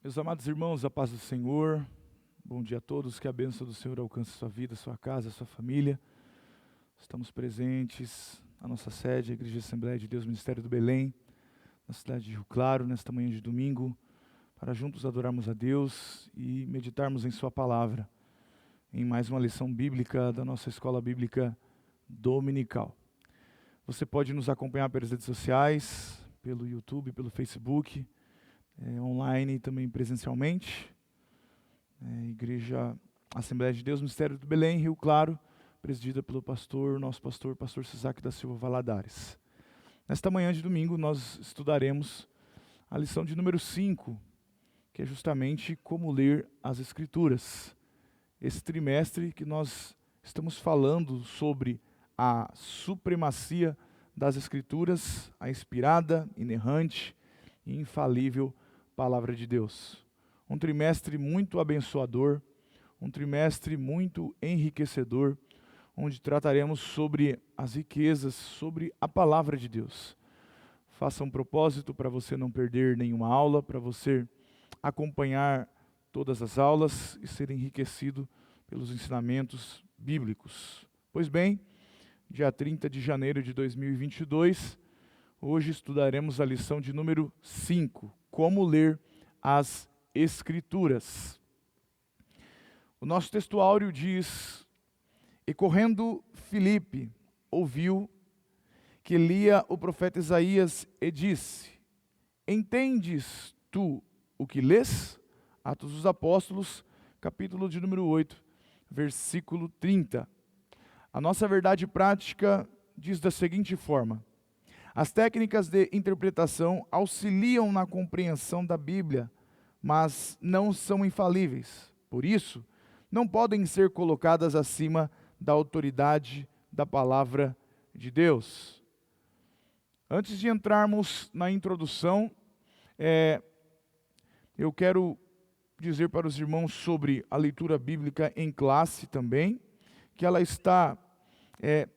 Meus amados irmãos, a paz do Senhor, bom dia a todos, que a bênção do Senhor alcance sua vida, sua casa, sua família. Estamos presentes na nossa sede, a Igreja Assembleia de Deus, Ministério do Belém, na cidade de Rio Claro, nesta manhã de domingo, para juntos adorarmos a Deus e meditarmos em sua palavra, em mais uma lição bíblica da nossa escola bíblica dominical. Você pode nos acompanhar pelas redes sociais, pelo YouTube, pelo Facebook, online e também presencialmente. Igreja Assembleia de Deus, Ministério do Belém, Rio Claro, presidida pelo nosso pastor Cisaque da Silva Valadares. Nesta manhã de domingo nós estudaremos a lição de número 5, que é justamente como ler as Escrituras. Esse trimestre que nós estamos falando sobre a supremacia das Escrituras, a inspirada, inerrante e infalível Palavra de Deus. Um trimestre muito abençoador, um trimestre muito enriquecedor, onde trataremos sobre as riquezas, sobre a Palavra de Deus. Faça um propósito para você não perder nenhuma aula, para você acompanhar todas as aulas e ser enriquecido pelos ensinamentos bíblicos. Pois bem, dia 30 de janeiro de 2022, hoje estudaremos a lição de número 5, como ler as Escrituras. O nosso texto áureo diz: E correndo Filipe, ouviu que lia o profeta Isaías e disse: Entendes tu o que lês? Atos dos Apóstolos, capítulo de número 8, versículo 30. A nossa verdade prática diz da seguinte forma: as técnicas de interpretação auxiliam na compreensão da Bíblia, mas não são infalíveis. Por isso, não podem ser colocadas acima da autoridade da palavra de Deus. Antes de entrarmos na introdução, eu quero dizer para os irmãos sobre a leitura bíblica em classe também, que ela está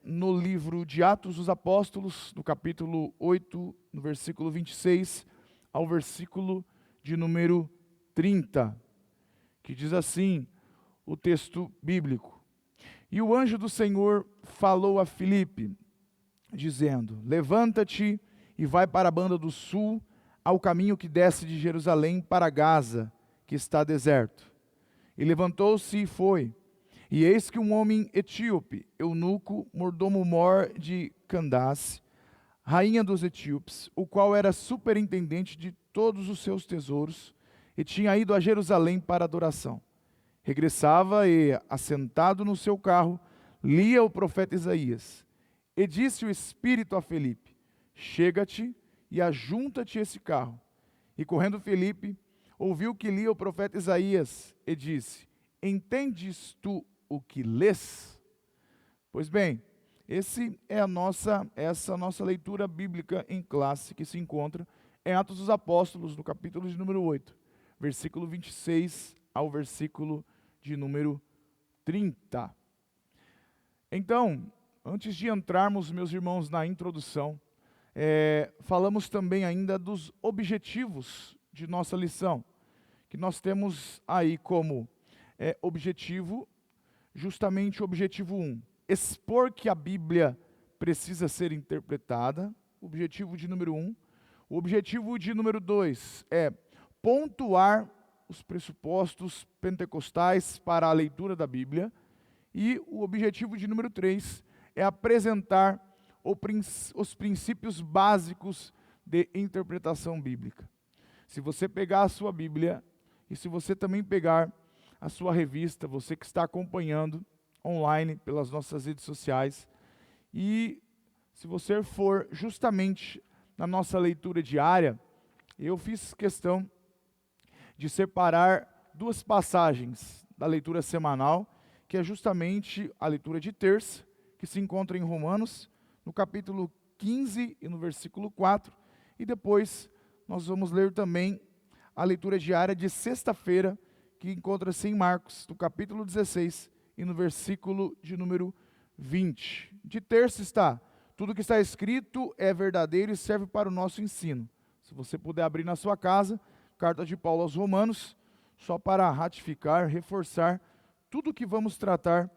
no livro de Atos dos Apóstolos, no capítulo 8, no versículo 26 ao versículo de número 30, que diz assim o texto bíblico: E o anjo do Senhor falou a Filipe, dizendo: Levanta-te e vai para a banda do sul, ao caminho que desce de Jerusalém para Gaza, que está deserto. E levantou-se e foi. E eis que um homem etíope, eunuco, mordomo-mor de Candace, rainha dos etíopes, o qual era superintendente de todos os seus tesouros, e tinha ido a Jerusalém para adoração. Regressava e, assentado no seu carro, lia o profeta Isaías. E disse o Espírito a Filipe: Chega-te e ajunta-te esse carro. E correndo Filipe, ouviu que lia o profeta Isaías, e disse: Entendes tu o que lês? Pois bem, essa é a nossa leitura bíblica em classe, que se encontra em Atos dos Apóstolos, no capítulo de número 8, versículo 26 ao versículo de número 30. Então, antes de entrarmos, meus irmãos, na introdução, falamos também ainda dos objetivos de nossa lição, que nós temos aí como objetivo, justamente o objetivo 1, expor que a Bíblia precisa ser interpretada, objetivo de número 1. O objetivo de número 2 é pontuar os pressupostos pentecostais para a leitura da Bíblia. E o objetivo de número 3 é apresentar os princípios básicos de interpretação bíblica. Se você pegar a sua Bíblia, e se você também pegar a sua revista, você que está acompanhando online pelas nossas redes sociais, e se você for justamente na nossa leitura diária, eu fiz questão de separar duas passagens da leitura semanal, que é justamente a leitura de terça, que se encontra em Romanos, no capítulo 15 e no versículo 4, e depois nós vamos ler também a leitura diária de sexta-feira, que encontra-se em Marcos, no capítulo 16 e no versículo de número 20. De terça está: tudo que está escrito é verdadeiro e serve para o nosso ensino. Se você puder abrir na sua casa, carta de Paulo aos Romanos, só para ratificar, reforçar tudo o que vamos tratar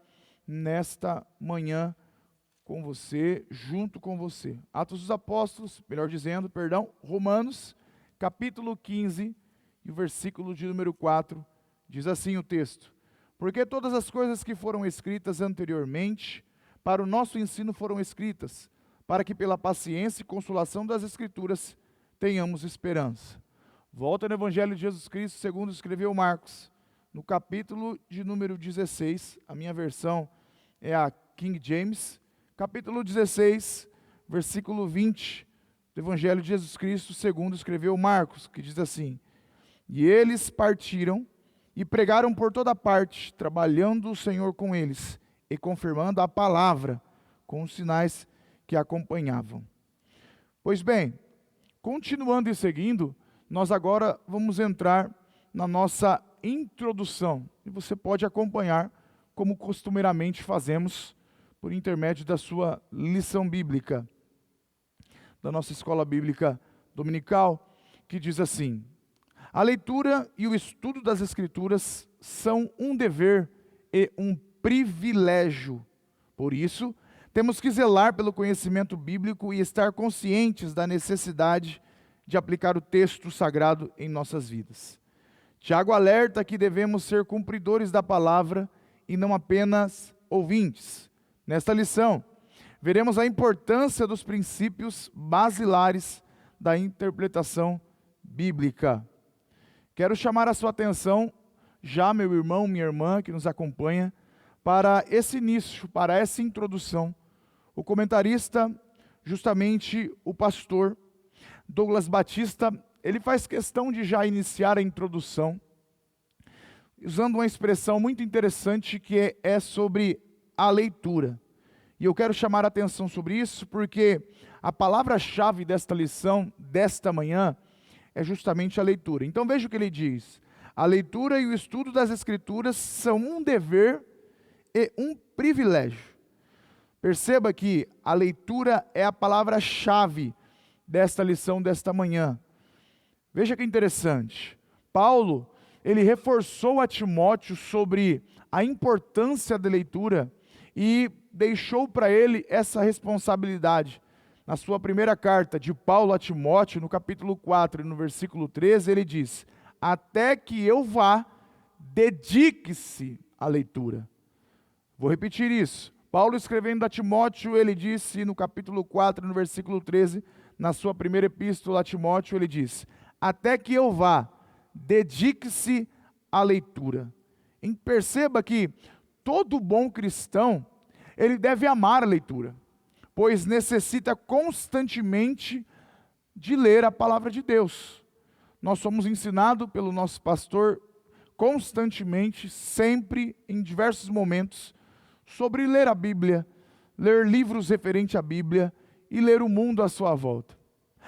nesta manhã com você, junto com você. Atos dos Apóstolos, melhor dizendo, perdão, Romanos, capítulo 15, e o versículo de número 4, diz assim o texto: porque todas as coisas que foram escritas anteriormente, para o nosso ensino foram escritas, para que pela paciência e consolação das Escrituras tenhamos esperança. Volta no Evangelho de Jesus Cristo, segundo escreveu Marcos, no capítulo de número 16, a minha versão é a King James, capítulo 16, versículo 20, do Evangelho de Jesus Cristo, segundo escreveu Marcos, que diz assim: e eles partiram e pregaram por toda parte, trabalhando o Senhor com eles e confirmando a palavra com os sinais que acompanhavam. Pois bem, continuando e seguindo, nós agora vamos entrar na nossa introdução. E você pode acompanhar como costumeiramente fazemos por intermédio da sua lição bíblica, da nossa escola bíblica dominical, que diz assim: a leitura e o estudo das Escrituras são um dever e um privilégio. Por isso, temos que zelar pelo conhecimento bíblico e estar conscientes da necessidade de aplicar o texto sagrado em nossas vidas. Tiago alerta que devemos ser cumpridores da palavra e não apenas ouvintes. Nesta lição, veremos a importância dos princípios basilares da interpretação bíblica. Quero chamar a sua atenção, já meu irmão, minha irmã que nos acompanha, para esse início, para essa introdução. O comentarista, justamente o pastor Douglas Batista, ele faz questão de já iniciar a introdução, usando uma expressão muito interessante que é sobre a leitura. E eu quero chamar a atenção sobre isso porque a palavra-chave desta lição, desta manhã, é justamente a leitura. Então veja o que ele diz: a leitura e o estudo das Escrituras são um dever e um privilégio. Perceba que a leitura é a palavra-chave desta lição desta manhã. Veja que interessante. Paulo, ele reforçou a Timóteo sobre a importância da leitura e deixou para ele essa responsabilidade. Na sua primeira carta de Paulo a Timóteo, no capítulo 4 e no versículo 13, ele diz: até que eu vá, dedique-se à leitura. Vou repetir isso. Paulo escrevendo a Timóteo, ele disse no capítulo 4, no versículo 13, na sua primeira epístola a Timóteo, ele diz: até que eu vá, dedique-se à leitura. E perceba que todo bom cristão, ele deve amar a leitura, pois necessita constantemente de ler a palavra de Deus. Nós somos ensinados pelo nosso pastor constantemente, sempre, em diversos momentos, sobre ler a Bíblia, ler livros referentes à Bíblia e ler o mundo à sua volta.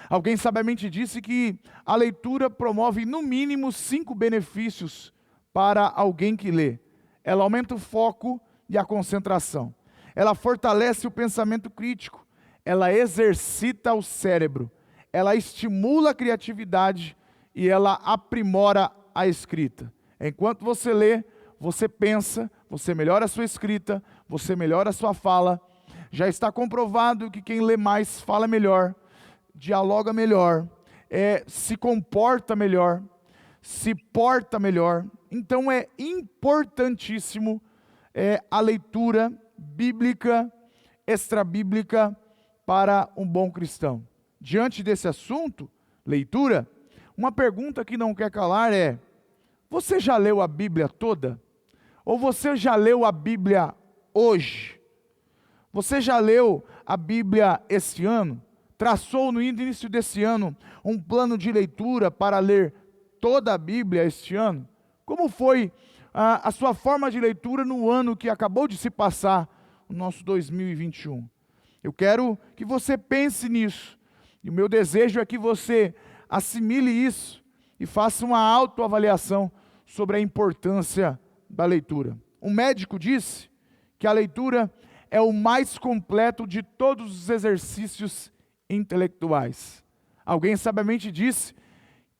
Alguém sabiamente disse que a leitura promove no mínimo 5 benefícios para alguém que lê. Ela aumenta o foco e a concentração. Ela fortalece o pensamento crítico. Ela exercita o cérebro. Ela estimula a criatividade e ela aprimora a escrita. Enquanto você lê, você pensa, você melhora a sua escrita, você melhora a sua fala. Já está comprovado que quem lê mais fala melhor, dialoga melhor, se comporta melhor, se porta melhor. Então é importantíssimo a leitura bíblica, extrabíblica para um bom cristão. Diante desse assunto, leitura, uma pergunta que não quer calar é: você já leu a Bíblia toda? Ou você já leu a Bíblia hoje? Você já leu a Bíblia este ano? Traçou no início desse ano um plano de leitura para ler toda a Bíblia este ano? Como foi a sua forma de leitura no ano que acabou de se passar, o nosso 2021? Eu quero que você pense nisso. E o meu desejo é que você assimile isso e faça uma autoavaliação sobre a importância da leitura. Um médico disse que a leitura é o mais completo de todos os exercícios intelectuais. Alguém sabiamente disse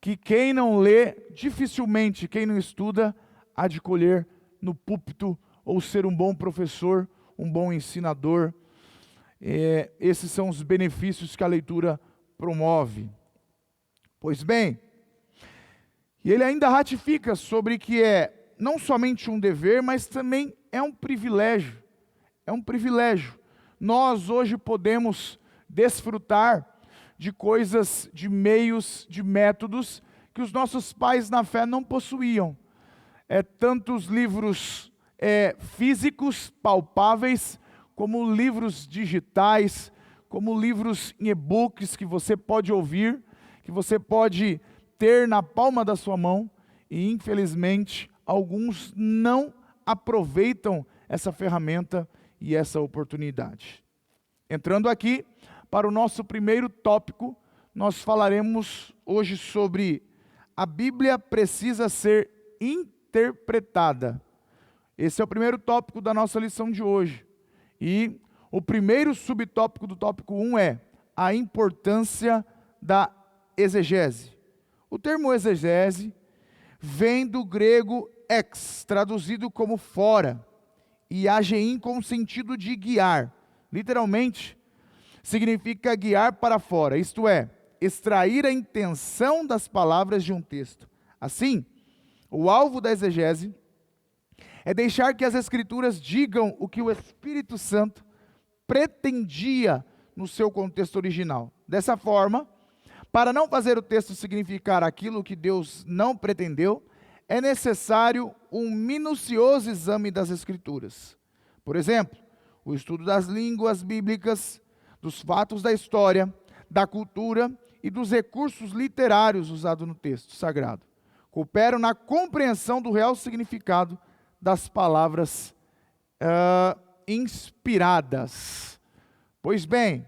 que quem não lê, dificilmente, quem não estuda, há de colher no púlpito ou ser um bom professor, um bom ensinador. Esses são os benefícios que a leitura promove. Pois bem, e ele ainda ratifica sobre que é não somente um dever, mas também é um privilégio. É um privilégio. Nós hoje podemos desfrutar de coisas, de meios, de métodos que os nossos pais na fé não possuíam. Tantos livros físicos, palpáveis, como livros digitais, como livros em e-books que você pode ouvir, que você pode ter na palma da sua mão, e infelizmente alguns não aproveitam essa ferramenta e essa oportunidade. Entrando aqui para o nosso primeiro tópico, nós falaremos hoje sobre a Bíblia precisa ser interpretada. Esse é o primeiro tópico da nossa lição de hoje. E o primeiro subtópico do tópico 1 é a importância da exegese. O termo exegese vem do grego ex, traduzido como fora, e agein com o sentido de guiar. Literalmente, significa guiar para fora, isto é, extrair a intenção das palavras de um texto. Assim, o alvo da exegese é deixar que as Escrituras digam o que o Espírito Santo pretendia no seu contexto original. Dessa forma, para não fazer o texto significar aquilo que Deus não pretendeu, é necessário um minucioso exame das Escrituras. Por exemplo, o estudo das línguas bíblicas, dos fatos da história, da cultura e dos recursos literários usados no texto sagrado. Cooperam na compreensão do real significado das palavras inspiradas. Pois bem,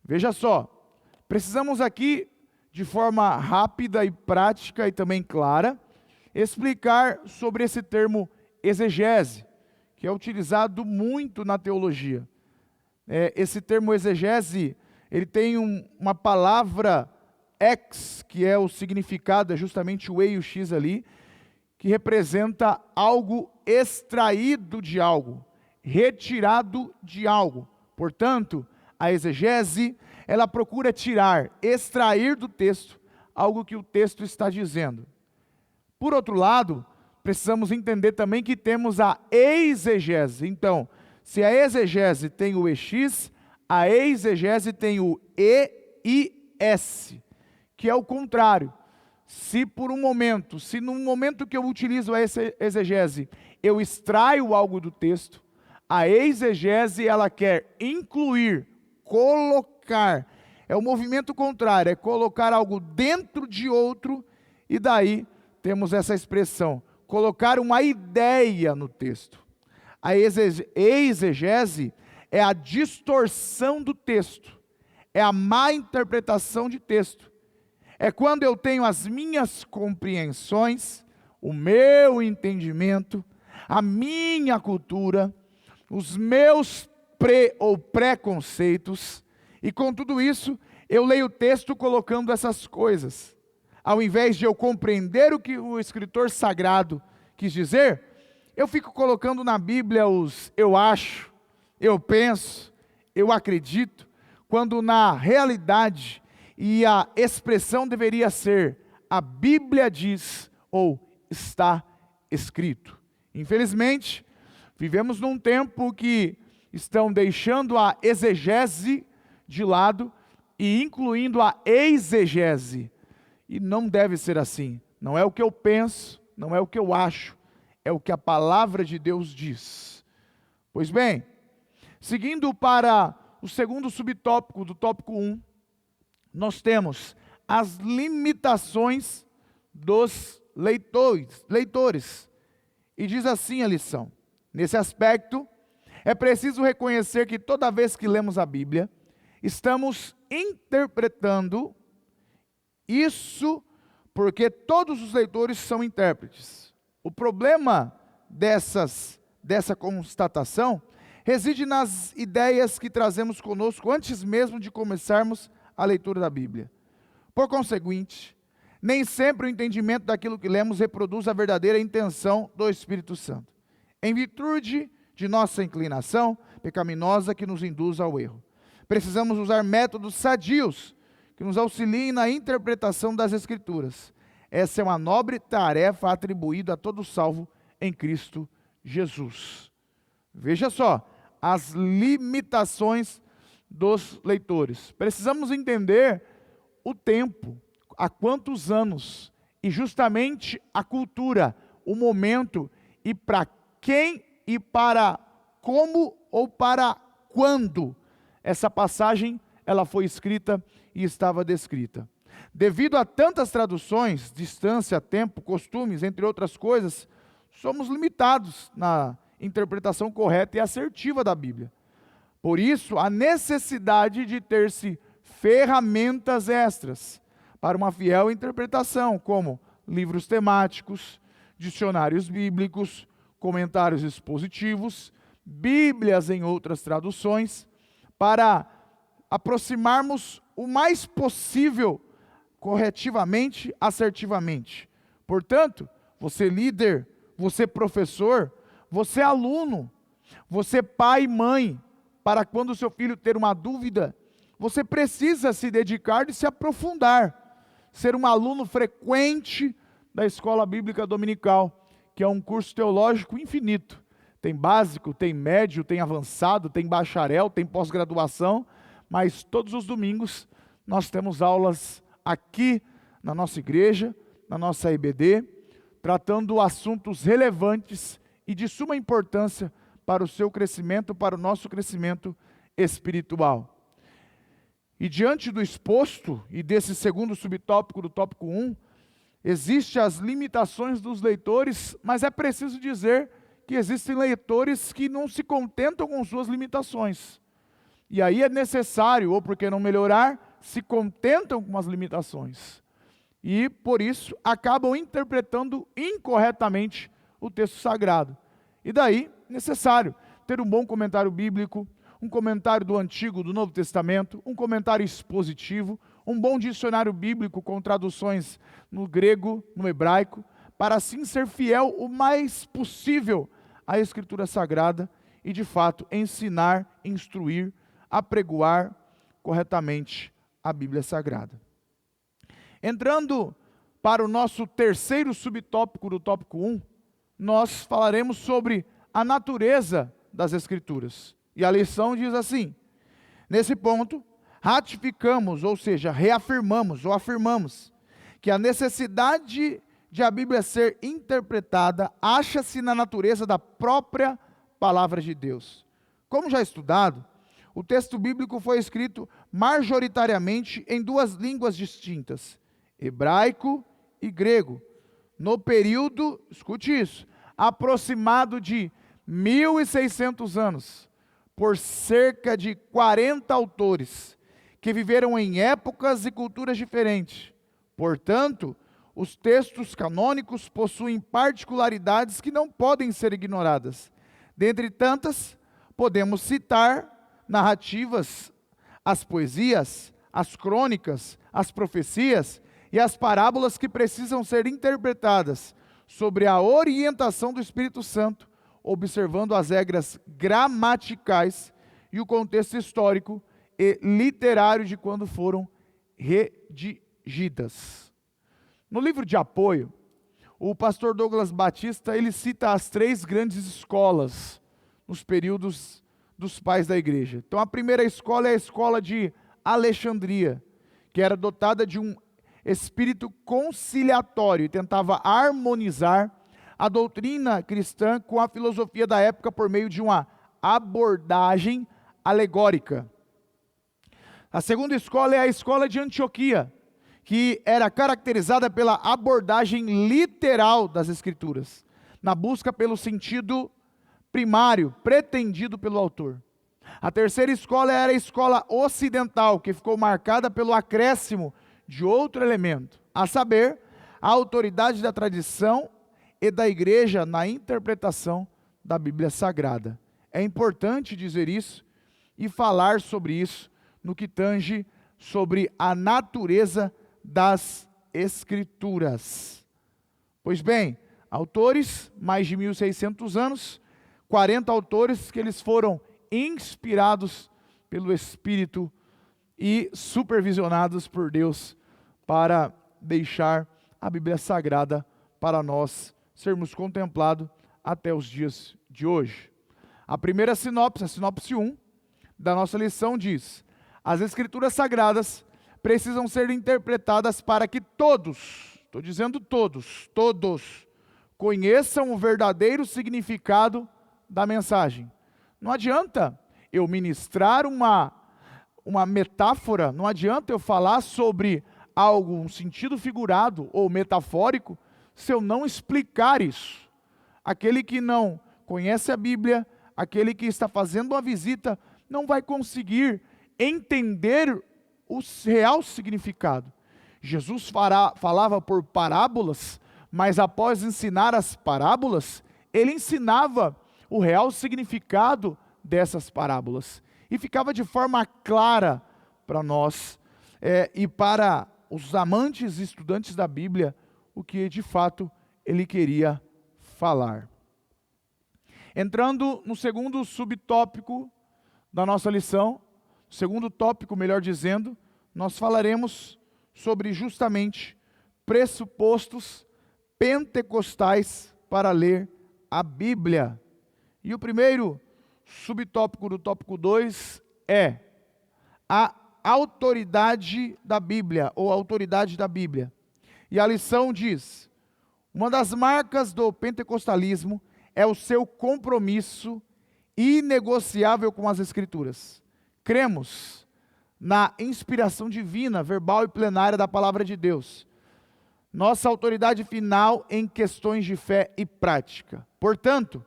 veja só, precisamos aqui, de forma rápida e prática e também clara, explicar sobre esse termo exegese, que é utilizado muito na teologia. Esse termo exegese, ele tem uma palavra ex, que é o significado, é justamente o E e o X ali, que representa algo extraído de algo, retirado de algo. Portanto, a exegese, ela procura tirar, extrair do texto algo que o texto está dizendo. Por outro lado, precisamos entender também que temos a exegese. Então, se a exegese tem o EX, a exegese tem o EIS, que é o contrário. Se no momento que eu utilizo a exegese, eu extraio algo do texto, a exegese, ela quer incluir, colocar. É o movimento contrário, é colocar algo dentro de outro, e daí temos essa expressão, colocar uma ideia no texto. A exegese é a distorção do texto, é a má interpretação de texto. É quando eu tenho as minhas compreensões, o meu entendimento, a minha cultura, os meus preconceitos, e com tudo isso, eu leio o texto colocando essas coisas. Ao invés de eu compreender o que o escritor sagrado quis dizer, eu fico colocando na Bíblia os eu acho, eu penso, eu acredito, quando na realidade e a expressão deveria ser a Bíblia diz ou está escrito. Infelizmente, vivemos num tempo que estão deixando a exegese de lado e incluindo a exegese. E não deve ser assim. Não é o que eu penso, não é o que eu acho, é o que a palavra de Deus diz. Pois bem, seguindo para o segundo subtópico do tópico 1, nós temos as limitações dos leitores. E diz assim a lição: nesse aspecto, é preciso reconhecer que toda vez que lemos a Bíblia, estamos interpretando isso porque todos os leitores são intérpretes. O problema dessa constatação reside nas ideias que trazemos conosco antes mesmo de começarmos a leitura da Bíblia. Por conseguinte, Nem sempre o entendimento daquilo que lemos reproduz a verdadeira intenção do Espírito Santo, em virtude de nossa inclinação pecaminosa que nos induz ao erro. Precisamos usar métodos sadios que nos auxiliem na interpretação das Escrituras. Essa é uma nobre tarefa atribuída a todo salvo em Cristo Jesus. Veja só, as limitações dos leitores. Precisamos entender o tempo, há quantos anos, e justamente a cultura, o momento, e para quem e para como ou para quando essa passagem ela foi escrita e estava descrita. Devido a tantas traduções, distância, tempo, costumes, entre outras coisas, somos limitados na interpretação correta e assertiva da Bíblia. Por isso, a necessidade de ter-se ferramentas extras para uma fiel interpretação, como livros temáticos, dicionários bíblicos, comentários expositivos, Bíblias em outras traduções, para aproximarmos o mais possível corretivamente, assertivamente. Portanto, você líder, você professor, você aluno, você pai e mãe, para quando o seu filho ter uma dúvida, você precisa se dedicar e se aprofundar, ser um aluno frequente da Escola Bíblica Dominical, que é um curso teológico infinito. Tem básico, tem médio, tem avançado, tem bacharel, tem pós-graduação, mas todos os domingos nós temos aulas aqui na nossa igreja, na nossa IBD, tratando assuntos relevantes e de suma importância para o seu crescimento, para o nosso crescimento espiritual. E diante do exposto, e desse segundo subtópico do tópico 1, existem as limitações dos leitores, mas é preciso dizer que existem leitores que não se contentam com suas limitações. E aí é necessário, ou porque não melhorar, se contentam com as limitações. E, por isso, acabam interpretando incorretamente o texto sagrado. E daí, necessário ter um bom comentário bíblico, um comentário do Antigo, do Novo Testamento, um comentário expositivo, um bom dicionário bíblico com traduções no grego, no hebraico, para assim ser fiel o mais possível à Escritura Sagrada e, de fato, ensinar, instruir, apregoar corretamente a Bíblia Sagrada. Entrando para o nosso terceiro subtópico do tópico 1, nós falaremos sobre a natureza das Escrituras. E a lição diz assim: nesse ponto, ratificamos, ou seja, reafirmamos ou afirmamos, que a necessidade de a Bíblia ser interpretada acha-se na natureza da própria palavra de Deus. Como já estudado, o texto bíblico foi escrito majoritariamente em duas línguas distintas, hebraico e grego, no período, escute isso, aproximado de 1.600 anos, por cerca de 40 autores, que viveram em épocas e culturas diferentes. Portanto, os textos canônicos possuem particularidades que não podem ser ignoradas. Dentre tantas, podemos citar narrativas, as poesias, as crônicas, as profecias e as parábolas que precisam ser interpretadas sobre a orientação do Espírito Santo, observando as regras gramaticais e o contexto histórico e literário de quando foram redigidas. No livro de apoio, o pastor Douglas Batista, ele cita as 3 grandes escolas nos períodos dos pais da igreja. Então a primeira escola é a escola de Alexandria, que era dotada de um espírito conciliatório e tentava harmonizar a doutrina cristã com a filosofia da época por meio de uma abordagem alegórica. A segunda escola é a escola de Antioquia, que era caracterizada pela abordagem literal das Escrituras, na busca pelo sentido primário, pretendido pelo autor. A terceira escola era a escola ocidental, que ficou marcada pelo acréscimo de outro elemento, a saber, a autoridade da tradição e da igreja na interpretação da Bíblia Sagrada. É importante dizer isso e falar sobre isso no que tange sobre a natureza das Escrituras. Pois bem, autores, mais de 1.600 anos, 40 autores que eles foram inspirados pelo Espírito e supervisionados por Deus para deixar a Bíblia Sagrada para nós sermos contemplados até os dias de hoje. A primeira sinopse, a sinopse 1 da nossa lição diz: as Escrituras Sagradas precisam ser interpretadas para que todos, estou dizendo todos, conheçam o verdadeiro significado da mensagem. Não adianta eu ministrar uma metáfora, não adianta eu falar sobre algo, um sentido figurado ou metafórico, se eu não explicar isso. Aquele que não conhece a Bíblia, aquele que está fazendo uma visita, não vai conseguir entender o real significado. Jesus falava por parábolas, mas após ensinar as parábolas, ele ensinava o real significado dessas parábolas. E ficava de forma clara para nós e para os amantes e estudantes da Bíblia o que de fato ele queria falar. Entrando no segundo subtópico da nossa lição, segundo tópico, melhor dizendo, nós falaremos sobre justamente pressupostos pentecostais para ler a Bíblia. E o primeiro subtópico do tópico 2 é a autoridade da Bíblia, ou autoridade da Bíblia. E a lição diz: uma das marcas do pentecostalismo é o seu compromisso inegociável com as Escrituras. Cremos na inspiração divina, verbal e plenária da palavra de Deus, nossa autoridade final em questões de fé e prática. Portanto,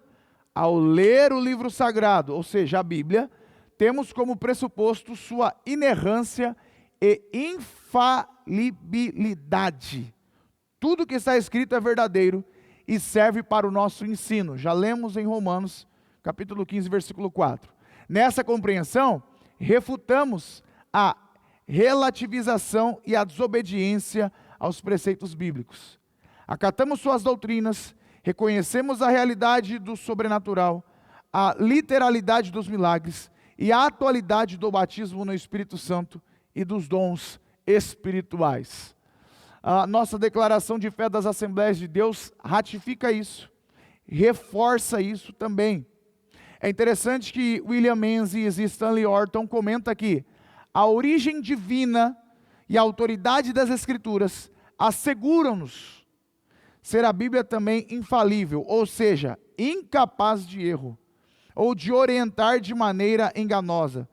ao ler o livro sagrado, ou seja, a Bíblia, temos como pressuposto sua inerrância e infalibilidade. Tudo que está escrito é verdadeiro e serve para o nosso ensino. Já lemos em Romanos, capítulo 15, versículo 4. Nessa compreensão, refutamos a relativização e a desobediência aos preceitos bíblicos. Acatamos suas doutrinas, reconhecemos a realidade do sobrenatural, a literalidade dos milagres e a atualidade do batismo no Espírito Santo e dos dons espirituais. A nossa declaração de fé das Assembleias de Deus ratifica isso, reforça isso também. É interessante que William Menzies e Stanley Orton comentam aqui: a origem divina e a autoridade das Escrituras asseguram-nos ser a Bíblia também infalível, ou seja, incapaz de erro, ou de orientar de maneira enganosa,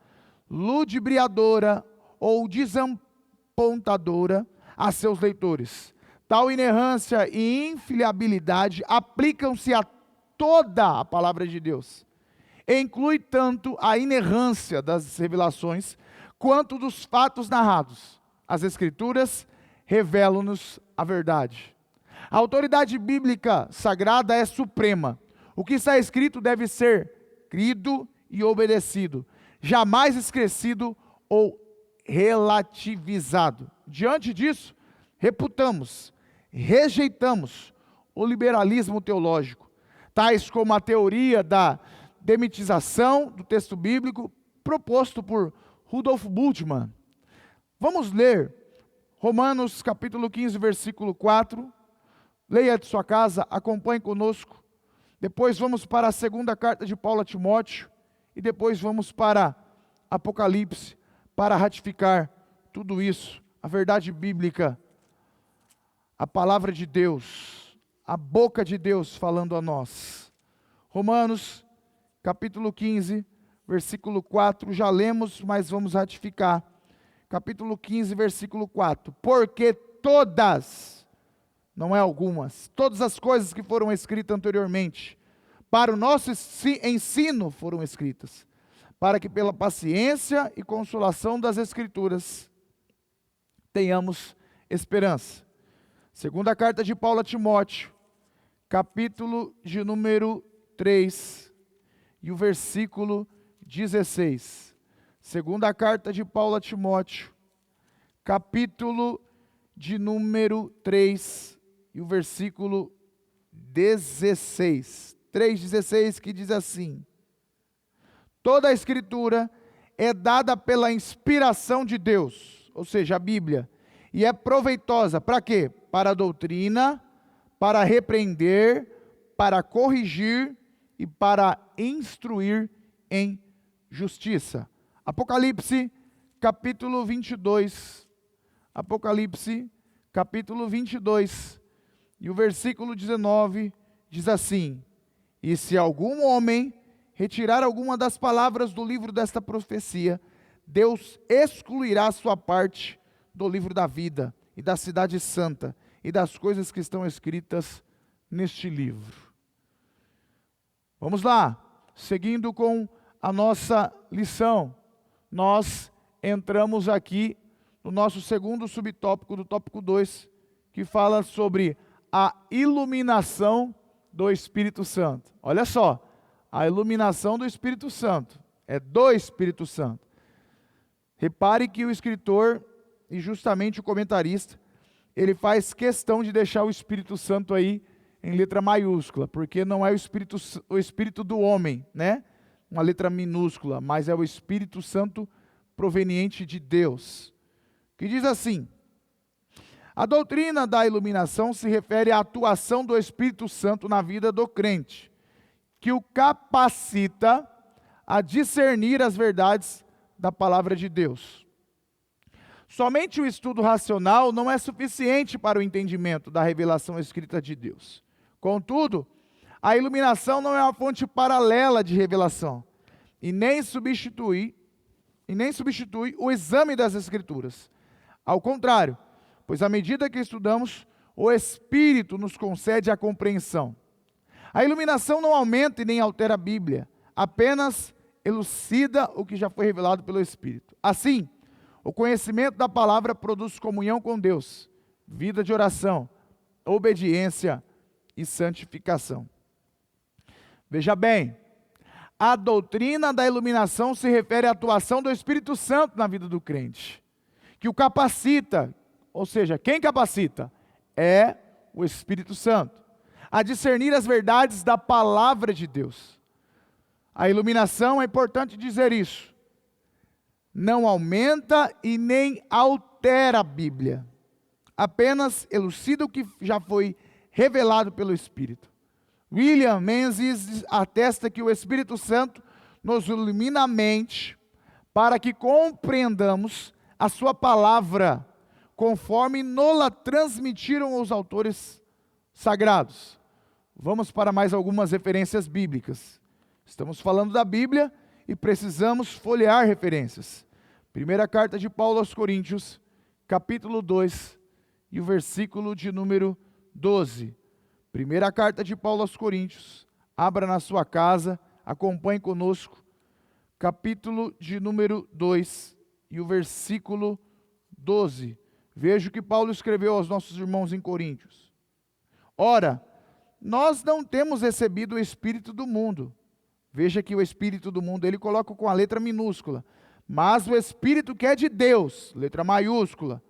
ludibriadora ou desapontadora a seus leitores. Tal inerrância e infalibilidade aplicam-se a toda a palavra de Deus. Inclui tanto a inerrância das revelações, quanto dos fatos narrados. As Escrituras revelam-nos a verdade. A autoridade bíblica sagrada é suprema. O que está escrito deve ser crido e obedecido, jamais esquecido ou relativizado. Diante disso, rejeitamos o liberalismo teológico, tais como a teoria da demitização do texto bíblico proposto por Rudolf Bultmann. Vamos ler Romanos capítulo 15, versículo 4. Leia de sua casa, acompanhe conosco. Depois vamos para a segunda carta de Paulo a Timóteo. E depois vamos para Apocalipse, para ratificar tudo isso. A verdade bíblica, a palavra de Deus, a boca de Deus falando a nós. Romanos capítulo 15, versículo 4, já lemos, mas vamos ratificar. Capítulo 15, versículo 4. Porque todas, não é algumas, todas as coisas que foram escritas anteriormente, para o nosso ensino foram escritas, para que pela paciência e consolação das Escrituras tenhamos esperança. Segunda carta de Paulo a Timóteo, capítulo de número 3, e o versículo 16. Segunda carta de Paulo a Timóteo, capítulo de número 3 e o versículo 16. 3,16, que diz assim: toda a Escritura é dada pela inspiração de Deus, ou seja, a Bíblia, e é proveitosa para quê? Para a doutrina, para repreender, para corrigir e para instruir em justiça. Apocalipse, capítulo 22. Apocalipse, capítulo 22. E o versículo 19 diz assim: e se algum homem retirar alguma das palavras do livro desta profecia, Deus excluirá sua parte do livro da vida e da cidade santa e das coisas que estão escritas neste livro. Vamos lá, seguindo com a nossa lição, nós entramos aqui no nosso segundo subtópico do tópico 2, que fala sobre a iluminação do Espírito Santo. Olha só, a iluminação do Espírito Santo, é do Espírito Santo. Repare que o escritor, e justamente o comentarista, ele faz questão de deixar o Espírito Santo aí em letra maiúscula, porque não é o Espírito do homem, né? Uma letra minúscula, mas é o Espírito Santo proveniente de Deus. Que diz assim: a doutrina da iluminação se refere à atuação do Espírito Santo na vida do crente, que o capacita a discernir as verdades da palavra de Deus. Somente o estudo racional não é suficiente para o entendimento da revelação escrita de Deus. Contudo, a iluminação não é uma fonte paralela de revelação, e nem substitui o exame das Escrituras. Ao contrário, pois à medida que estudamos, o Espírito nos concede a compreensão. A iluminação não aumenta e nem altera a Bíblia, apenas elucida o que já foi revelado pelo Espírito. Assim, o conhecimento da palavra produz comunhão com Deus, vida de oração, obediência e santificação. Veja bem, a doutrina da iluminação se refere à atuação do Espírito Santo na vida do crente, que o capacita, ou seja, quem capacita? É o Espírito Santo, a discernir as verdades da palavra de Deus. A iluminação, é importante dizer isso, não aumenta e nem altera a Bíblia, apenas elucida o que já foi revelado pelo Espírito. William Menzies atesta que o Espírito Santo nos ilumina a mente para que compreendamos a sua palavra, conforme nola transmitiram os autores sagrados. Vamos para mais algumas referências bíblicas. Estamos falando da Bíblia e precisamos folhear referências. Primeira carta de Paulo aos Coríntios, capítulo 2, e o versículo de número 12. Primeira carta de Paulo aos Coríntios, abra na sua casa, acompanhe conosco, capítulo de número 2 e o versículo 12. Veja o que Paulo escreveu aos nossos irmãos em Coríntios. Ora, nós não temos recebido o Espírito do mundo. Veja que o Espírito do mundo, ele coloca com a letra minúscula, mas o Espírito que é de Deus, letra maiúscula,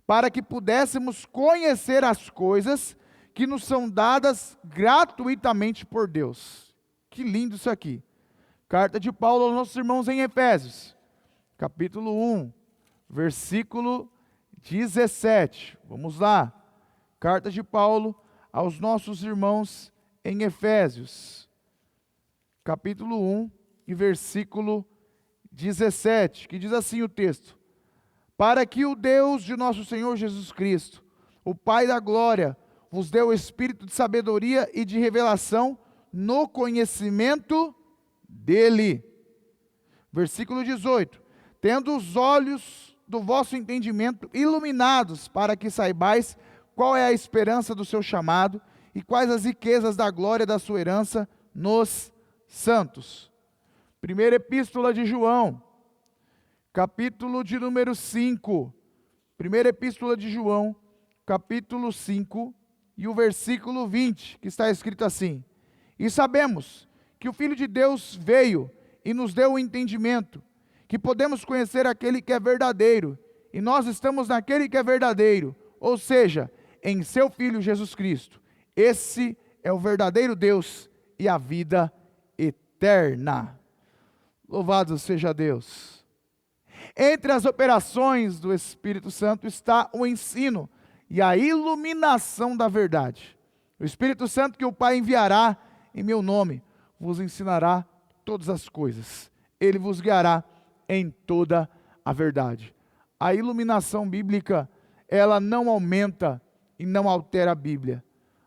para que pudéssemos conhecer as coisas que nos são dadas gratuitamente por Deus. Que lindo isso aqui. Carta de Paulo aos nossos irmãos em Efésios, capítulo 1, versículo 17. Vamos lá. Carta de Paulo aos nossos irmãos em Efésios, capítulo 1 e versículo 17, que diz assim o texto: para que o Deus de nosso Senhor Jesus Cristo, o Pai da glória, vos deu o espírito de sabedoria e de revelação no conhecimento dele. Versículo 18: tendo os olhos do vosso entendimento iluminados, para que saibais qual é a esperança do seu chamado e quais as riquezas da glória da sua herança nos santos. Primeira epístola de João, capítulo de número 5. Primeira epístola de João, capítulo 5 e o versículo 20, que está escrito assim: e sabemos que o Filho de Deus veio e nos deu o entendimento, que podemos conhecer aquele que é verdadeiro, e nós estamos naquele que é verdadeiro, ou seja, em seu Filho Jesus Cristo. Esse é o verdadeiro Deus e a vida eterna. Louvado seja Deus. Entre as operações do Espírito Santo está o ensino e a iluminação da verdade. O Espírito Santo que o Pai enviará em meu nome vos ensinará todas as coisas. Ele vos guiará em toda a verdade. A iluminação bíblica, ela não aumenta e não altera a Bíblia.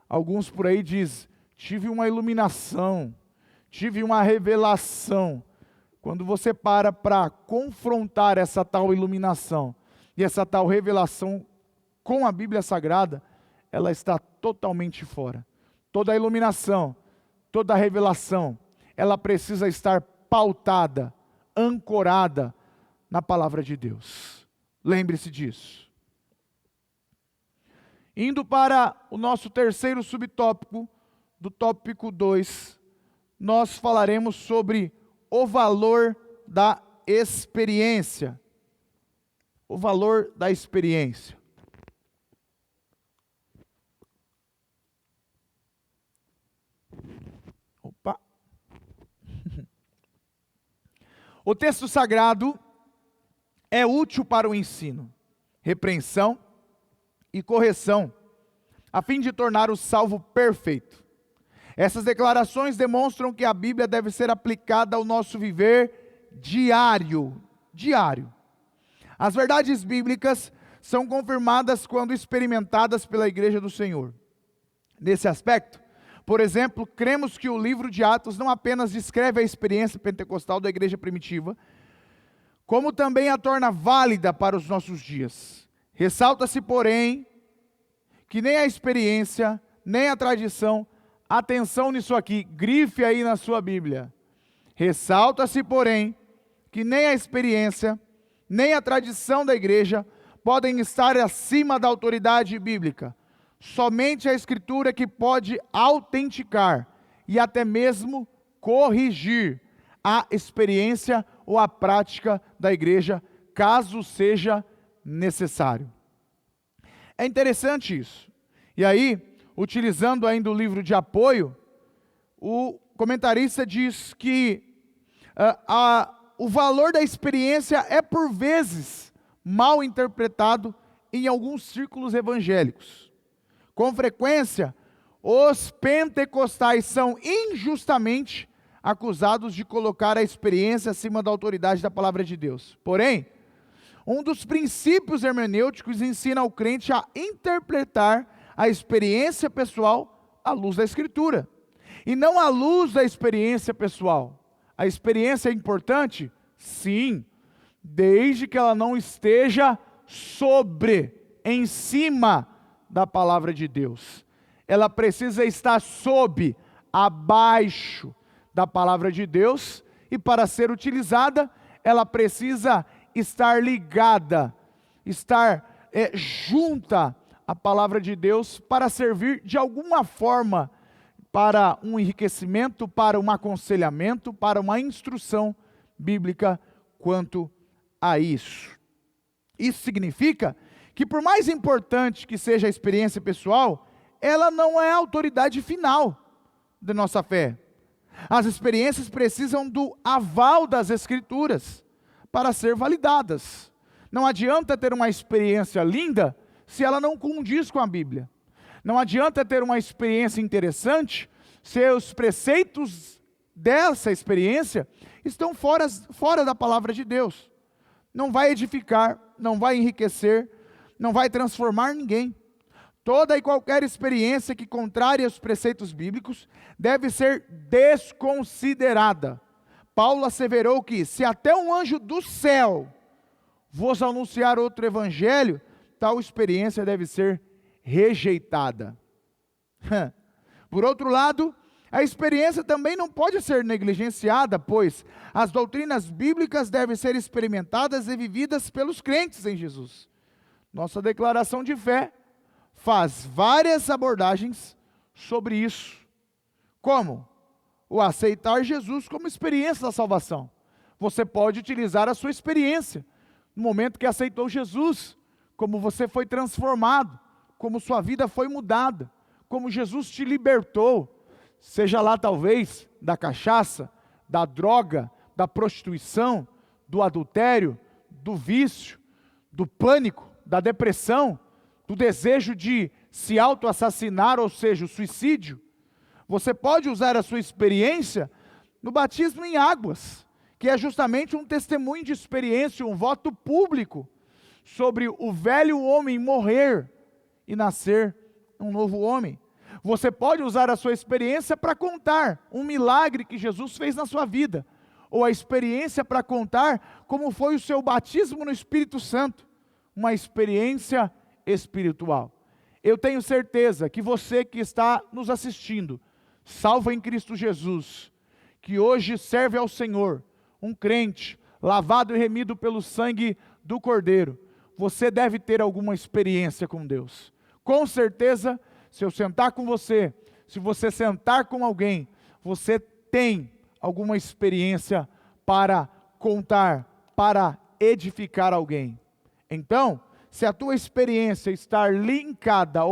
Alguns por aí dizem, tive uma iluminação, tive uma revelação. Quando você para confrontar essa tal iluminação e essa tal revelação com a Bíblia Sagrada, ela está totalmente fora. Toda a iluminação, toda a revelação, ela precisa estar pautada, ancorada na palavra de Deus. Lembre-se disso. Indo para o nosso terceiro subtópico, do tópico 2, nós falaremos sobre o valor da experiência. O valor da experiência. Opa! O texto sagrado é útil para o ensino, repreensão e correção, a fim de tornar o salvo perfeito. Essas declarações demonstram que a Bíblia deve ser aplicada ao nosso viver diário. As verdades bíblicas são confirmadas quando experimentadas pela Igreja do Senhor. Nesse aspecto, por exemplo, cremos que o livro de Atos não apenas descreve a experiência pentecostal da igreja primitiva, como também a torna válida para os nossos dias. Ressalta-se, porém, que nem a experiência, nem a tradição, atenção nisso aqui, grife aí na sua Bíblia. Ressalta-se, porém, que nem a experiência, nem a tradição da igreja podem estar acima da autoridade bíblica. Somente a Escritura que pode autenticar e até mesmo corrigir a experiência ou a prática da igreja, caso seja necessário. É interessante isso. E aí, utilizando ainda o livro de apoio, o comentarista diz que o valor da experiência é por vezes mal interpretado em alguns círculos evangélicos. Com frequência, os pentecostais são injustamente acusados de colocar a experiência acima da autoridade da palavra de Deus. Porém, um dos princípios hermenêuticos ensina ao crente a interpretar a experiência pessoal à luz da Escritura, e não à luz da experiência pessoal. A experiência é importante? Sim, desde que ela não esteja em cima da palavra de Deus. Ela precisa estar abaixo da palavra de Deus, e para ser utilizada, ela precisa estar ligada, estar junta à palavra de Deus, para servir de alguma forma para um enriquecimento, para um aconselhamento, para uma instrução bíblica quanto a isso. Isso significa que, por mais importante que seja a experiência pessoal, ela não é a autoridade final da nossa fé. As experiências precisam do aval das Escrituras para ser validadas. Não adianta ter uma experiência linda se ela não condiz com a Bíblia. Não adianta ter uma experiência interessante se os preceitos dessa experiência estão fora da palavra de Deus. Não vai edificar, não vai enriquecer, não vai transformar ninguém. Toda e qualquer experiência que contraria os preceitos bíblicos deve ser desconsiderada. Paulo asseverou que se até um anjo do céu vos anunciar outro evangelho, tal experiência deve ser rejeitada. Por outro lado, a experiência também não pode ser negligenciada, pois as doutrinas bíblicas devem ser experimentadas e vividas pelos crentes em Jesus. Nossa declaração de fé faz várias abordagens sobre isso. Como? O aceitar Jesus como experiência da salvação. Você pode utilizar a sua experiência no momento que aceitou Jesus, como você foi transformado, como sua vida foi mudada, como Jesus te libertou, seja lá talvez da cachaça, da droga, da prostituição, do adultério, do vício, do pânico, da depressão, do desejo de se autoassassinar, ou seja, o suicídio. Você pode usar a sua experiência no batismo em águas, que é justamente um testemunho de experiência, um voto público sobre o velho homem morrer e nascer um novo homem. Você pode usar a sua experiência para contar um milagre que Jesus fez na sua vida, ou a experiência para contar como foi o seu batismo no Espírito Santo, uma experiência espiritual. Eu tenho certeza que você que está nos assistindo, salvo em Cristo Jesus, que hoje serve ao Senhor, um crente, lavado e remido pelo sangue do Cordeiro, você deve ter alguma experiência com Deus. Com certeza, se eu sentar com você, se você sentar com alguém, você tem alguma experiência para contar, para edificar alguém. Então, se a tua experiência está linkada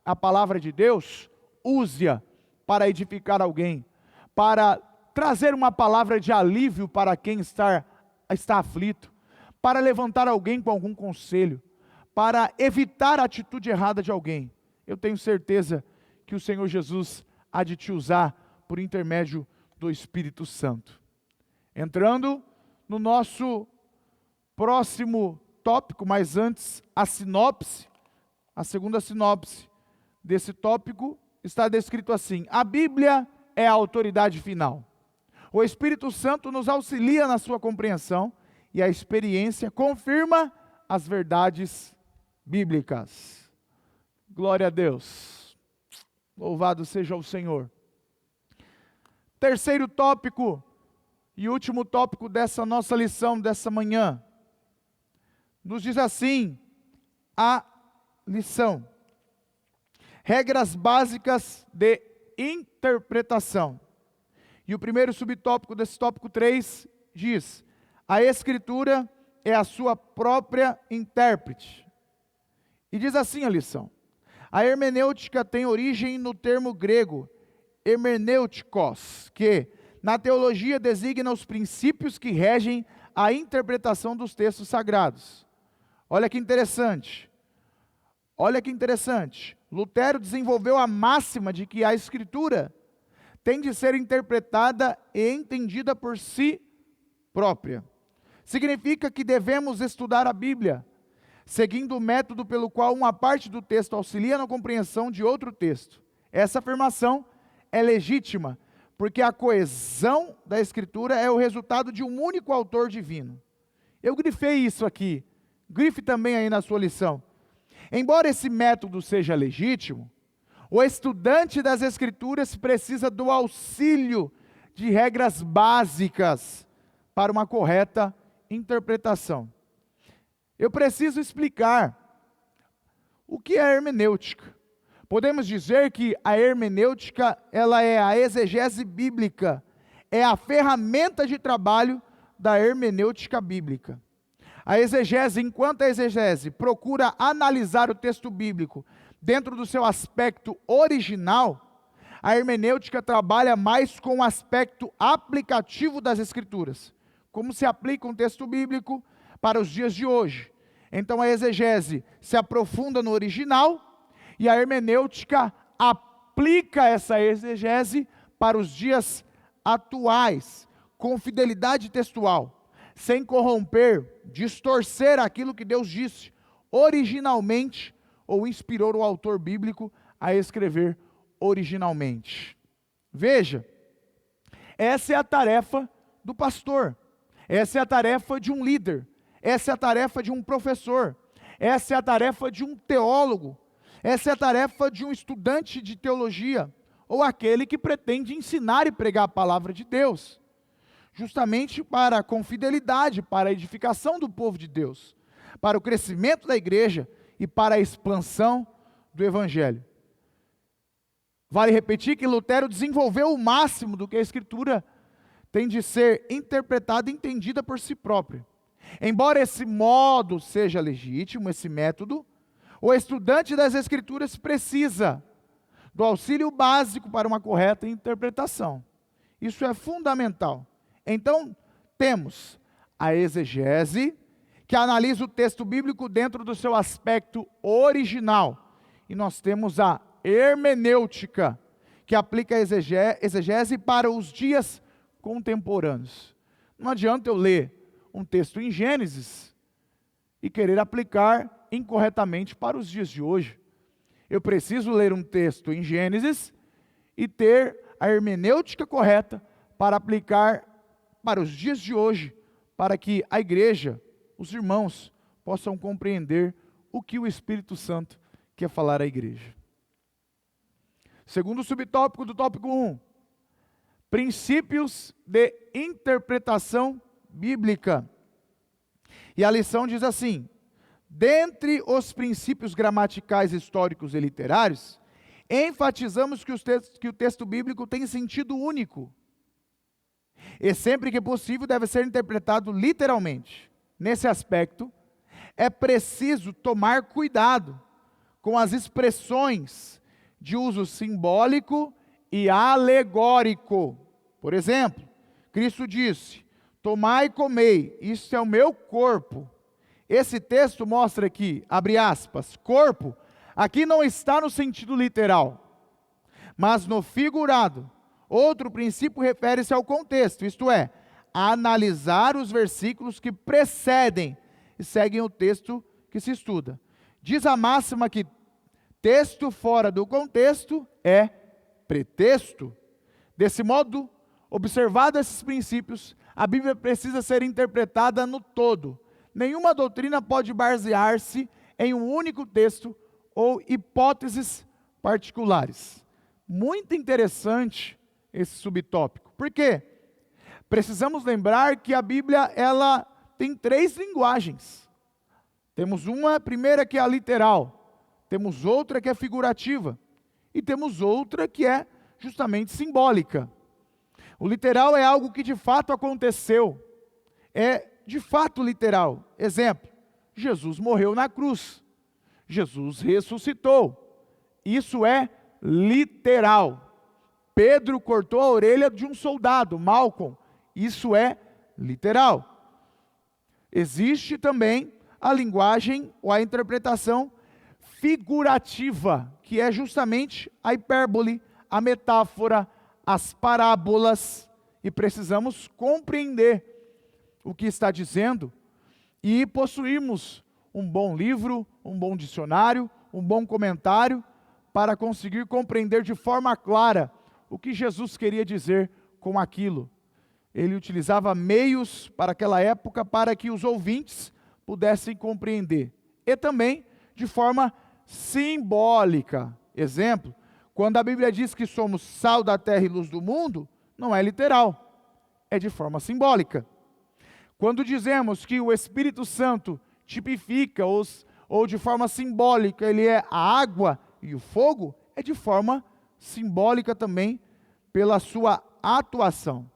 à palavra de Deus, use-a para edificar alguém, para trazer uma palavra de alívio para quem está aflito, para levantar alguém com algum conselho, para evitar a atitude errada de alguém. Eu tenho certeza que o Senhor Jesus há de te usar por intermédio do Espírito Santo. Entrando no nosso próximo tópico, mas antes a sinopse, a segunda sinopse desse tópico está descrito assim: a Bíblia é a autoridade final. O Espírito Santo nos auxilia na sua compreensão e a experiência confirma as verdades bíblicas. Glória a Deus. Louvado seja o Senhor. Terceiro tópico e último tópico dessa nossa lição dessa manhã. Nos diz assim a lição: regras básicas de interpretação. E o primeiro subtópico desse tópico 3 diz: a Escritura é a sua própria intérprete. E diz assim a lição: a hermenêutica tem origem no termo grego hermenêutikos, que na teologia designa os princípios que regem a interpretação dos textos sagrados. Olha que interessante. Olha que interessante. Lutero desenvolveu a máxima de que a Escritura tem de ser interpretada e entendida por si própria. Significa que devemos estudar a Bíblia, seguindo o método pelo qual uma parte do texto auxilia na compreensão de outro texto. Essa afirmação é legítima, porque a coesão da Escritura é o resultado de um único autor divino. Eu grifei isso aqui, grife também aí na sua lição. Embora esse método seja legítimo, o estudante das Escrituras precisa do auxílio de regras básicas para uma correta interpretação. Eu preciso explicar o que é hermenêutica. Podemos dizer que a hermenêutica, ela é a exegese bíblica, é a ferramenta de trabalho da hermenêutica bíblica. A exegese, enquanto a exegese procura analisar o texto bíblico dentro do seu aspecto original, a hermenêutica trabalha mais com o aspecto aplicativo das Escrituras, como se aplica um texto bíblico para os dias de hoje. Então a exegese se aprofunda no original e a hermenêutica aplica essa exegese para os dias atuais, com fidelidade textual, sem corromper, distorcer aquilo que Deus disse originalmente ou inspirou o autor bíblico a escrever originalmente. Veja, essa é a tarefa do pastor, essa é a tarefa de um líder, essa é a tarefa de um professor, essa é a tarefa de um teólogo, essa é a tarefa de um estudante de teologia, ou aquele que pretende ensinar e pregar a palavra de Deus, justamente com fidelidade, para a edificação do povo de Deus, para o crescimento da igreja e para a expansão do Evangelho. Vale repetir que Lutero desenvolveu o máximo do que a Escritura tem de ser interpretada e entendida por si própria. Embora esse modo seja legítimo, esse método, O estudante das Escrituras precisa do auxílio básico para uma correta interpretação. Isso é fundamental. Então, temos a exegese, que analisa o texto bíblico dentro do seu aspecto original. E nós temos a hermenêutica, que aplica a exegese para os dias contemporâneos. Não adianta eu ler um texto em Gênesis e querer aplicar incorretamente para os dias de hoje. Eu preciso ler um texto em Gênesis e ter a hermenêutica correta para aplicar para os dias de hoje, para que a igreja, os irmãos, possam compreender o que o Espírito Santo quer falar à igreja. Segundo subtópico do tópico 1, princípios de interpretação bíblica. E a lição diz assim: dentre os princípios gramaticais, históricos e literários, enfatizamos que o texto bíblico tem sentido único. E sempre que possível deve ser interpretado literalmente. Nesse aspecto, é preciso tomar cuidado com as expressões de uso simbólico e alegórico. Por exemplo, Cristo disse: tomai e comei, isto é o meu corpo. Esse texto mostra que, abre aspas, corpo, aqui não está no sentido literal, mas no figurado. Outro princípio refere-se ao contexto, isto é, a analisar os versículos que precedem e seguem o texto que se estuda. Diz a máxima que texto fora do contexto é pretexto. Desse modo, observados esses princípios, a Bíblia precisa ser interpretada no todo. Nenhuma doutrina pode basear-se em um único texto ou hipóteses particulares. Muito interessante esse subtópico. Por quê? Precisamos lembrar que a Bíblia, ela tem 3 linguagens. Temos uma primeira que é a literal, temos outra que é figurativa e temos outra que é justamente simbólica. O literal é algo que de fato aconteceu, é de fato literal. Exemplo, Jesus morreu na cruz, Jesus ressuscitou, isso é literal. Pedro cortou a orelha de um soldado, Malcolm, isso é literal. Existe também a linguagem ou a interpretação figurativa, que é justamente a hipérbole, a metáfora, as parábolas, e precisamos compreender o que está dizendo e possuirmos um bom livro, um bom dicionário, um bom comentário, para conseguir compreender de forma clara o que Jesus queria dizer com aquilo. Ele utilizava meios para aquela época para que os ouvintes pudessem compreender. E também de forma simbólica. Exemplo, quando a Bíblia diz que somos sal da terra e luz do mundo, não é literal, é de forma simbólica. Quando dizemos que o Espírito Santo tipifica ou de forma simbólica ele é a água e o fogo, é de forma simbólica também pela sua atuação.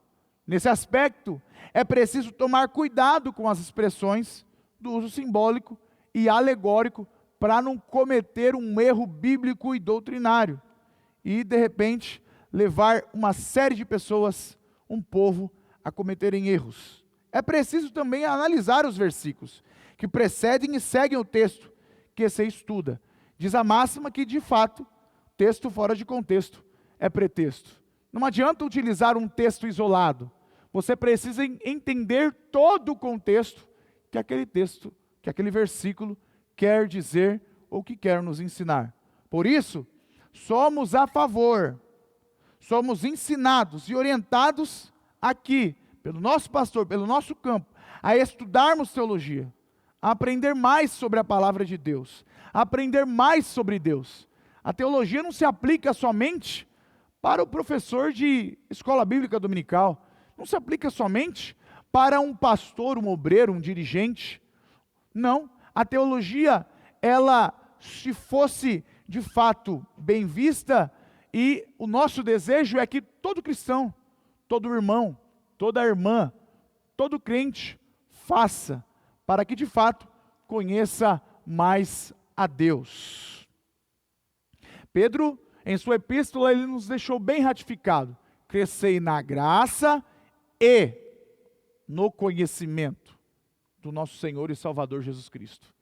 Nesse aspecto, é preciso tomar cuidado com as expressões do uso simbólico e alegórico para não cometer um erro bíblico e doutrinário e, de repente, levar uma série de pessoas, um povo, a cometerem erros. É preciso também analisar os versículos que precedem e seguem o texto que se estuda. Diz a máxima que, de fato, texto fora de contexto é pretexto. Não adianta utilizar um texto isolado. Você precisa entender todo o contexto que aquele texto, que aquele versículo quer dizer ou que quer nos ensinar. Por isso, somos a favor, somos ensinados e orientados aqui, pelo nosso pastor, pelo nosso campo, a estudarmos teologia, a aprender mais sobre a palavra de Deus, a aprender mais sobre Deus. A teologia não se aplica somente para o professor de escola bíblica dominical, não se aplica somente para um pastor, um obreiro, um dirigente. Não, a teologia, ela, se fosse de fato bem vista, e o nosso desejo é que todo cristão, todo irmão, toda irmã, todo crente faça, para que de fato conheça mais a Deus. Pedro, em sua epístola, ele nos deixou bem ratificado: crescei na graça e no conhecimento do nosso Senhor e Salvador Jesus Cristo.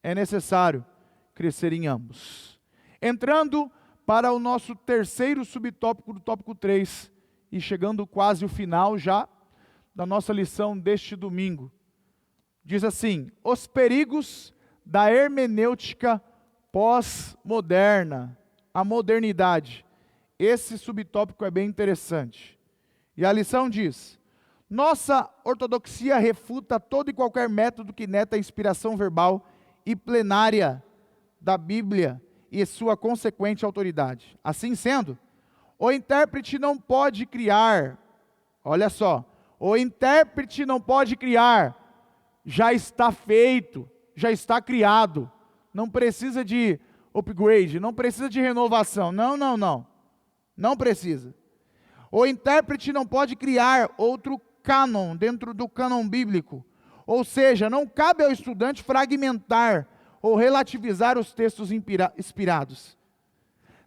É necessário crescer em ambos. Entrando para o nosso terceiro subtópico do tópico 3, e chegando quase ao final já da nossa lição deste domingo. Diz assim: os perigos da hermenêutica pós-moderna, a modernidade. Esse subtópico é bem interessante. E a lição diz: nossa ortodoxia refuta todo e qualquer método que neta a inspiração verbal e plenária da Bíblia e sua consequente autoridade. Assim sendo, o intérprete não pode criar, olha só, o intérprete não pode criar, já está feito, já está criado, não precisa de upgrade, não precisa de renovação, não precisa. O intérprete não pode criar outro cânon dentro do cânon bíblico, ou seja, não cabe ao estudante fragmentar ou relativizar os textos inspirados.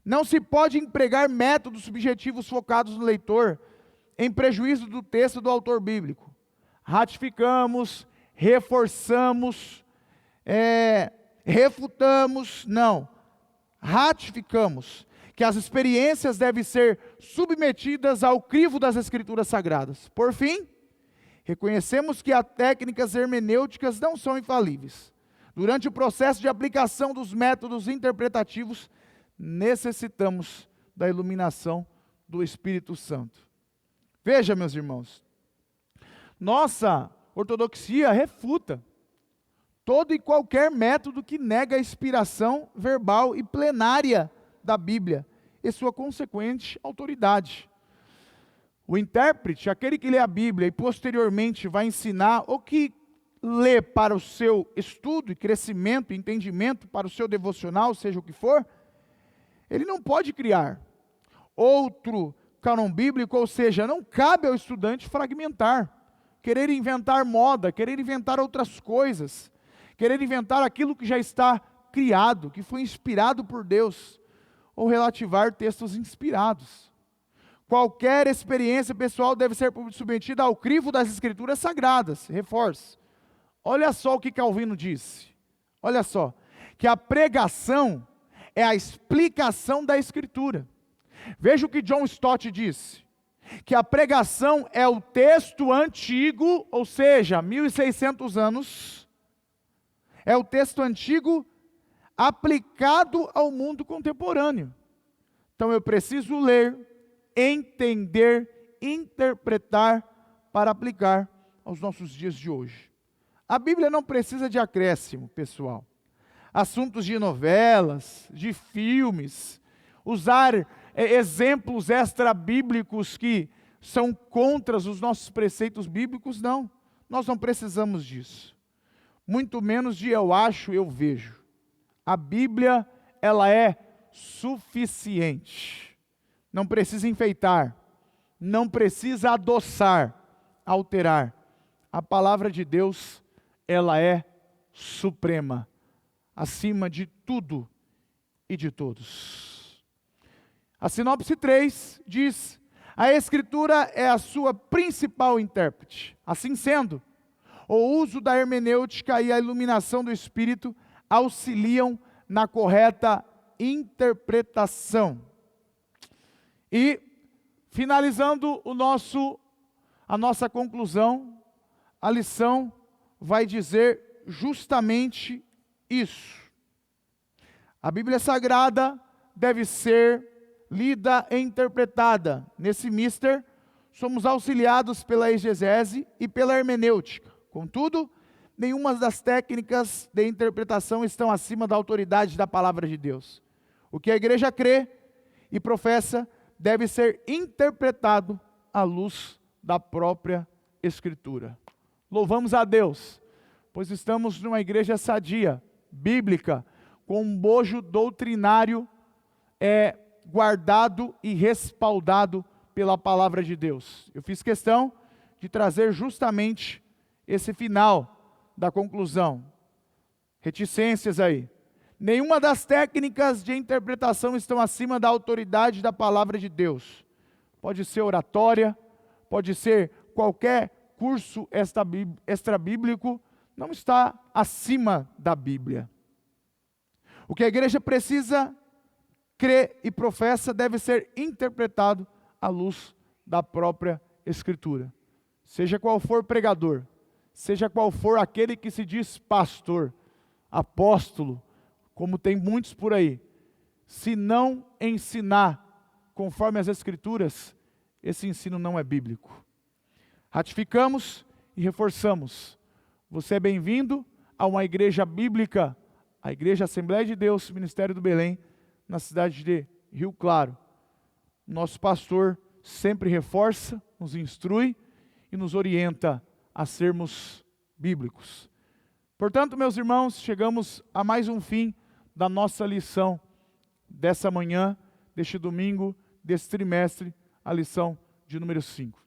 Não se pode empregar métodos subjetivos focados no leitor, em prejuízo do texto do autor bíblico. Ratificamos, reforçamos, refutamos, não. Ratificamos que as experiências devem ser submetidas ao crivo das Escrituras Sagradas. Por fim, reconhecemos que as técnicas hermenêuticas não são infalíveis. Durante o processo de aplicação dos métodos interpretativos, necessitamos da iluminação do Espírito Santo. Veja, meus irmãos, nossa ortodoxia refuta todo e qualquer método que nega a inspiração verbal e plenária da Bíblia e sua consequente autoridade. O intérprete, aquele que lê a Bíblia e posteriormente vai ensinar ou que lê para o seu estudo e crescimento e entendimento, para o seu devocional, seja o que for, ele não pode criar outro cânon bíblico, ou seja, não cabe ao estudante fragmentar, querer inventar moda, querer inventar outras coisas, querer inventar aquilo que já está criado, que foi inspirado por Deus, ou relativar textos inspirados. Qualquer experiência pessoal deve ser submetida ao crivo das Escrituras Sagradas. Reforço. Olha só o que Calvino disse. Olha só. Que a pregação é a explicação da Escritura. Veja o que John Stott disse. Que a pregação é o texto antigo, ou seja, 1600 anos. É o texto antigo aplicado ao mundo contemporâneo. Então eu preciso ler, entender, interpretar para aplicar aos nossos dias de hoje. A Bíblia não precisa de acréscimo, pessoal. Assuntos de novelas, de filmes, usar exemplos extra-bíblicos que são contra os nossos preceitos bíblicos, não. Nós não precisamos disso. Muito menos de eu acho, eu vejo. A Bíblia, ela é suficiente. Não precisa enfeitar, não precisa adoçar, alterar. A palavra de Deus, ela é suprema, acima de tudo e de todos. A sinopse 3 diz: a Escritura é a sua principal intérprete. Assim sendo, o uso da hermenêutica e a iluminação do Espírito auxiliam na correta interpretação. E, finalizando a nossa conclusão, a lição vai dizer justamente isso. A Bíblia Sagrada deve ser lida e interpretada. Nesse mister, somos auxiliados pela exegese e pela hermenêutica. Contudo, nenhuma das técnicas de interpretação estão acima da autoridade da palavra de Deus. O que a igreja crê e professa deve ser interpretado à luz da própria Escritura. Louvamos a Deus, pois estamos numa igreja sadia, bíblica, com um bojo doutrinário guardado e respaldado pela palavra de Deus. Eu fiz questão de trazer justamente esse final da conclusão. Reticências aí. Nenhuma das técnicas de interpretação estão acima da autoridade da palavra de Deus. Pode ser oratória, pode ser qualquer curso extra-bíblico, não está acima da Bíblia. O que a igreja precisa crer e professa deve ser interpretado à luz da própria Escritura. Seja qual for pregador, seja qual for aquele que se diz pastor, apóstolo, como tem muitos por aí, se não ensinar conforme as Escrituras, esse ensino não é bíblico. Ratificamos e reforçamos. Você é bem-vindo a uma igreja bíblica, a Igreja Assembleia de Deus, Ministério do Belém, na cidade de Rio Claro. Nosso pastor sempre reforça, nos instrui e nos orienta a sermos bíblicos. Portanto, meus irmãos, chegamos a mais um fim da nossa lição dessa manhã, deste domingo, desse trimestre, a lição de número 5.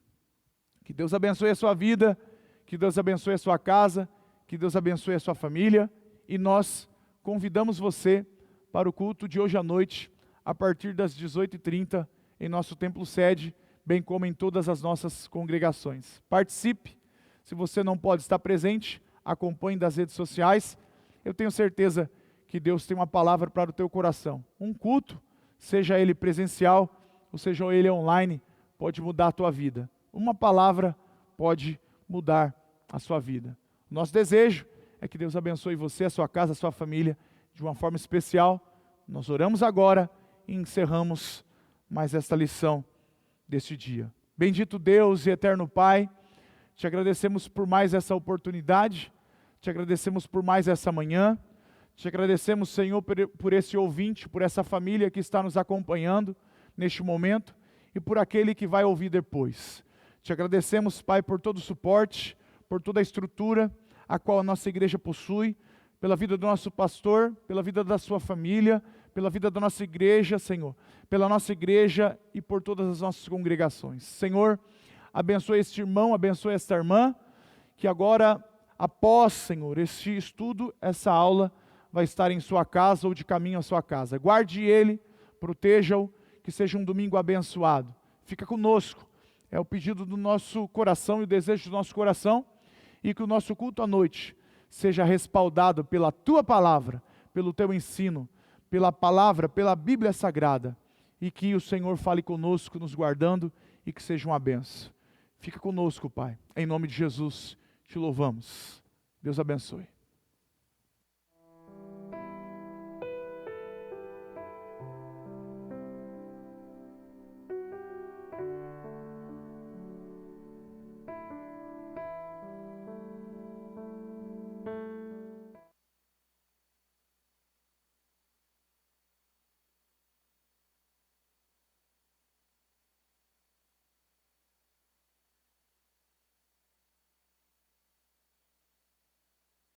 Que Deus abençoe a sua vida, que Deus abençoe a sua casa, que Deus abençoe a sua família, e nós convidamos você para o culto de hoje à noite, a partir das 18h30, em nosso templo sede, bem como em todas as nossas congregações. Participe, se você não pode estar presente, acompanhe das redes sociais. Eu tenho certeza que Deus tem uma palavra para o teu coração. Um culto, seja ele presencial, ou seja ele online, pode mudar a tua vida. Uma palavra pode mudar a sua vida. Nosso desejo é que Deus abençoe você, a sua casa, a sua família, de uma forma especial. Nós oramos agora e encerramos mais esta lição deste dia. Bendito Deus e eterno Pai, te agradecemos por mais essa oportunidade, te agradecemos por mais essa manhã, te agradecemos, Senhor, por esse ouvinte, por essa família que está nos acompanhando neste momento e por aquele que vai ouvir depois. Te agradecemos, Pai, por todo o suporte, por toda a estrutura a qual a nossa igreja possui, pela vida do nosso pastor, pela vida da sua família, pela vida da nossa igreja, Senhor, pela nossa igreja e por todas as nossas congregações. Senhor, abençoe este irmão, abençoe esta irmã, que agora, após, Senhor, este estudo, essa aula, vai estar em sua casa ou de caminho à sua casa. Guarde ele, proteja-o, que seja um domingo abençoado. Fica conosco, é o pedido do nosso coração e o desejo do nosso coração, e que o nosso culto à noite seja respaldado pela Tua Palavra, pelo Teu ensino, pela Palavra, pela Bíblia Sagrada, e que o Senhor fale conosco, nos guardando, e que seja uma benção. Fica conosco, Pai, em nome de Jesus, te louvamos. Deus abençoe.